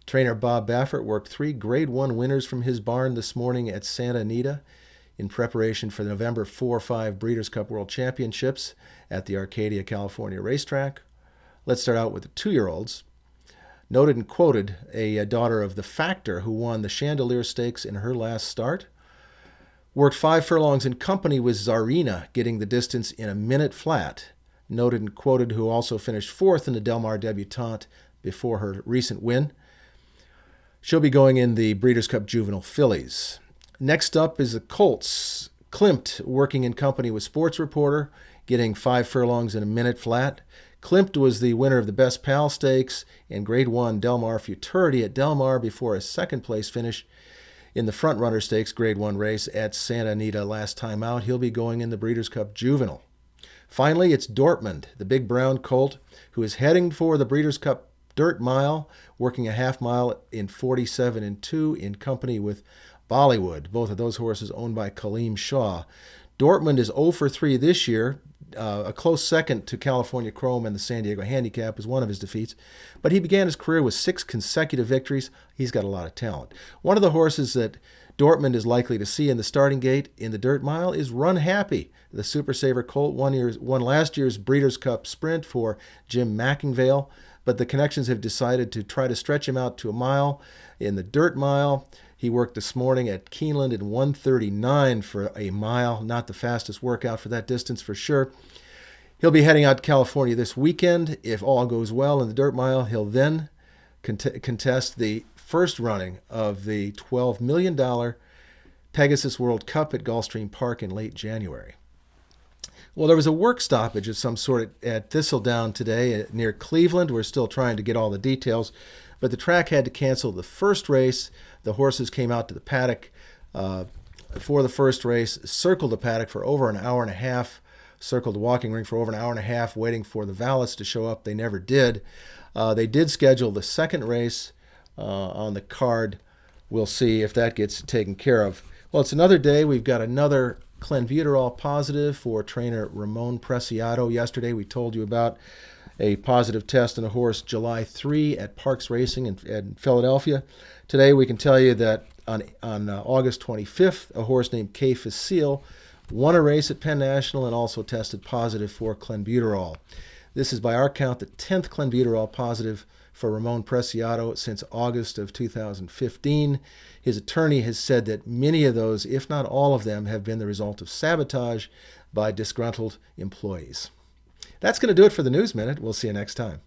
Trainer Bob Baffert worked 3 Grade 1 winners from his barn this morning at Santa Anita in preparation for the November 4-5 Breeders' Cup World Championships at the Arcadia, California racetrack. Let's start out with the 2-year-olds. Noted and quoted, a daughter of the Factor who won the Chandelier Stakes in her last start. Worked 5 furlongs in company with Czarina, getting the distance in a minute flat. Noted and quoted, who also finished 4th in the Del Mar Debutante before her recent win. She'll be going in the Breeders' Cup Juvenile Fillies. Next up is the Colts. Klimt, working in company with Sports Reporter, getting 5 furlongs in a minute flat. Klimt was the winner of the Best Pal Stakes and Grade 1 Del Mar Futurity at Del Mar before a second-place finish in the Front Runner Stakes Grade 1 race at Santa Anita last time out. He'll be going in the Breeders' Cup Juvenile. Finally, it's Dortmund, the big brown colt, who is heading for the Breeders' Cup Dirt Mile, working a half mile in 47-2 in company with Bollywood. Both of those horses owned by Kaleem Shaw. Dortmund is 0 for 3 this year. A close second to California Chrome and the San Diego Handicap is one of his defeats. But he began his career with 6 consecutive victories. He's got a lot of talent. One of the horses that Dortmund is likely to see in the starting gate in the Dirt Mile is Run Happy. The Super Saver colt won last year's Breeders' Cup Sprint for Jim McIngvale. But the Connections have decided to try to stretch him out to a mile in the Dirt Mile. He worked this morning at Keeneland in 1:39 for a mile. Not the fastest workout for that distance for sure. He'll be heading out to California this weekend. If all goes well in the Dirt Mile, he'll then contest the first running of the $12 million Pegasus World Cup at Gulfstream Park in late January. Well, there was a work stoppage of some sort at Thistledown today near Cleveland. We're still trying to get all the details, but the track had to cancel the first race. The horses came out to the paddock for the first race, circled the paddock for over an hour and a half, circled the walking ring for over an hour and a half, waiting for the valets to show up. They never did. They did schedule the second race on the card. We'll see if that gets taken care of. Well, it's another day. We've got another clenbuterol positive for trainer Ramon Preciado. Yesterday we told you about a positive test on a horse July 3 at Parks Racing in Philadelphia. Today we can tell you that on August 25th, a horse named K. Facile won a race at Penn National and also tested positive for clenbuterol. This is by our count the 10th clenbuterol positive for Ramon Preciado since August of 2015. His attorney has said that many of those, if not all of them, have been the result of sabotage by disgruntled employees. That's going to do it for the News Minute. We'll see you next time.